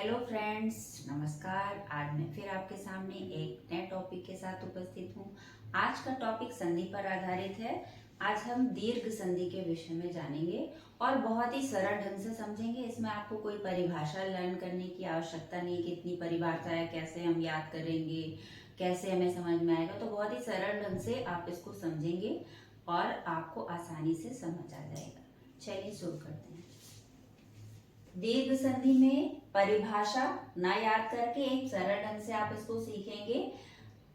Hello friends, नमस्कार। आज मैं फिर आपके सामने एक नए टॉपिक के साथ उपस्थित हूँ। आज का टॉपिक संधि पर आधारित है। आज हम दीर्घ संधि के विषय में जानेंगे और बहुत ही सरल ढंग से समझेंगे। इसमें आपको कोई परिभाषा लर्न करने की आवश्यकता नहीं कि इतनी परिभाषा है, कैसे हम याद करेंगे, कैसे हमें समझ में आएगा। तो बहुत ही सरल ढंग से आप इसको समझेंगे और आपको आसानी से समझ आ जाएगा। चलिए शुरू करते हैं। दीर्घ संधि में परिभाषा ना याद करके एक सरल ढंग से आप इसको सीखेंगे।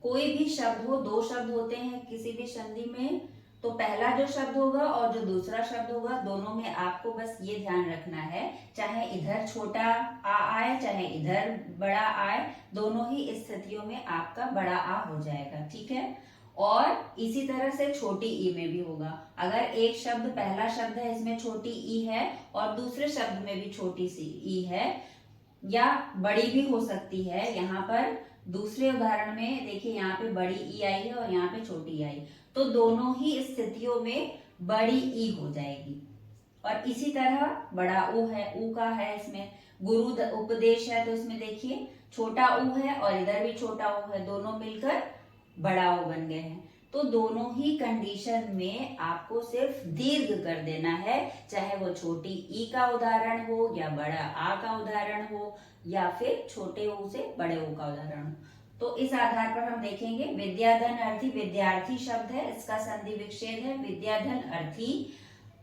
कोई भी शब्द हो, दो शब्द होते हैं किसी भी संधि में, तो पहला जो शब्द होगा और जो दूसरा शब्द होगा, दोनों में आपको बस ये ध्यान रखना है, चाहे इधर छोटा आ आए चाहे इधर बड़ा आए, दोनों ही स्थितियों में आपका बड़ा आ हो जाएगा। ठीक है। और इसी तरह से छोटी ई में भी होगा। अगर एक शब्द, पहला शब्द है, इसमें छोटी ई है और दूसरे शब्द में भी छोटी सी ई है या बड़ी भी हो सकती है। यहाँ पर दूसरे उदाहरण में देखिए, यहाँ पे बड़ी ई आई है और यहाँ पे छोटी आई, तो दोनों ही स्थितियों में बड़ी ई हो जाएगी। और इसी तरह बड़ा ऊ है, ऊ का है, इसमें गुरु उपदेश है, तो इसमें देखिए छोटा ऊ है और इधर भी छोटा ऊ है, दोनों मिलकर बड़ा ऊ बन गए हैं। तो दोनों ही कंडीशन में आपको सिर्फ दीर्घ कर देना है, चाहे वो छोटी ई का उदाहरण हो या बड़ा आ का उदाहरण हो या फिर छोटे ऊ से बड़े ऊ का उदाहरण हो। तो इस आधार पर हम देखेंगे। विद्याधन अर्थी, विद्यार्थी शब्द है, इसका संधि विच्छेद है विद्याधन अर्थी।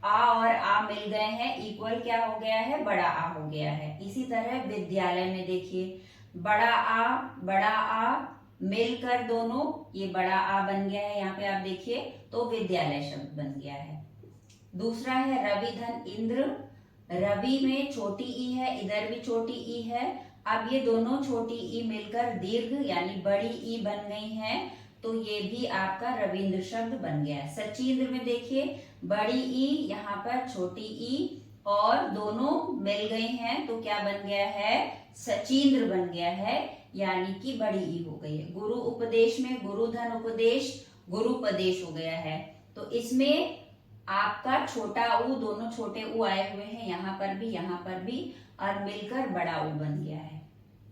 आ और आ मिल गए हैं, इक्वल क्या हो गया है, बड़ा आ हो गया है। इसी तरह विद्यालय में देखिए, बड़ा आ मिलकर दोनों ये बड़ा आ बन गया है, यहाँ पे आप देखिए, तो विद्यालय शब्द बन गया है। दूसरा है रवि धन इंद्र। रवि में छोटी ई है, इधर भी छोटी ई है। अब ये दोनों छोटी ई मिलकर दीर्घ यानी बड़ी ई बन गई हैं, तो ये भी आपका रविंद्र शब्द बन गया है। सचिंद्र में देखिए, बड़ी ई, यहाँ पर छोटी ई और दोनों मिल गई हैं, तो क्या बन गया है, सचिंद्र बन गया है, यानी कि बड़ी ई हो गई है। गुरु उपदेश में गुरु धन उपदेश, गुरुपदेश हो गया है। तो इसमें आपका छोटा ऊ, दोनों छोटे ऊ आए हुए हैं, यहाँ पर भी और मिलकर बड़ा ऊ बन गया है।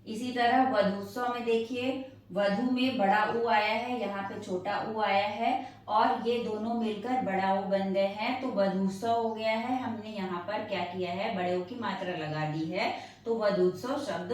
इसी तरह वधूसव में देखिए, वधु में बड़ा ऊ आया है, यहाँ पे छोटा ऊ आया है और ये दोनों मिलकर बड़ा ऊ बन गए हैं, तो वधूसव हो गया है। हमने यहाँ पर क्या किया है, बड़े ऊ की मात्रा लगा दी है, तो वधूसव शब्द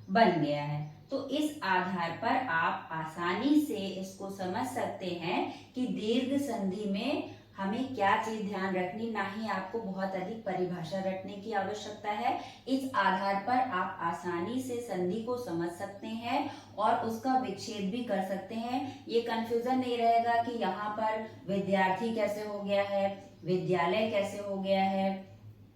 बन गया है। तो इस आधार पर आप आसानी से इसको समझ सकते हैं कि दीर्घ संधि में हमें क्या चीज ध्यान रखनी, ना ही आपको बहुत अधिक परिभाषा रटने की आवश्यकता है। इस आधार पर आप आसानी से संधि को समझ सकते हैं और उसका विच्छेद भी कर सकते हैं। ये कंफ्यूजन नहीं रहेगा कि यहाँ पर विद्यार्थी कैसे हो गया है, विद्यालय कैसे हो गया है।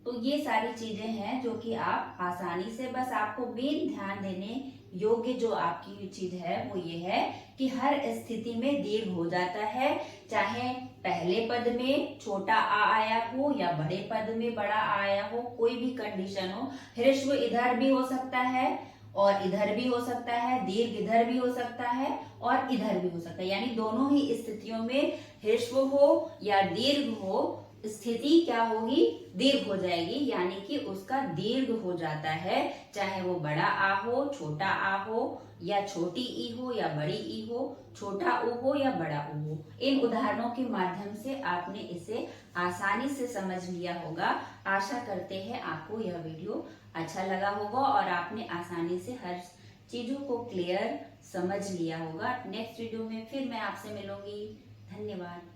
तो ये सारी चीजें हैं जो कि आप आसानी से, बस आपको मेन ध्यान देने योग्य जो आपकी चीज है वो ये है कि हर स्थिति में दीर्घ हो जाता है, चाहे पहले पद में छोटा आ आया हो या बड़े पद में बड़ा आया हो, कोई भी कंडीशन हो। ह्रस्व इधर भी हो सकता है और इधर भी हो सकता है, दीर्घ इधर भी हो सकता है और इधर भी हो सकता है, यानी दोनों ही स्थितियों में ह्रस्व हो या दीर्घ हो, स्थिति क्या होगी, दीर्घ हो जाएगी, यानी कि उसका दीर्घ हो जाता है, चाहे वो बड़ा आ हो, छोटा आ हो या छोटी ई हो या बड़ी ई हो, छोटा ऊ हो या बड़ा ऊ हो। इन उदाहरणों के माध्यम से आपने इसे आसानी से समझ लिया होगा। आशा करते हैं आपको यह वीडियो अच्छा लगा होगा और आपने आसानी से हर चीजों को क्लियर समझ लिया होगा। नेक्स्ट वीडियो में फिर मैं आपसे मिलूंगी। धन्यवाद।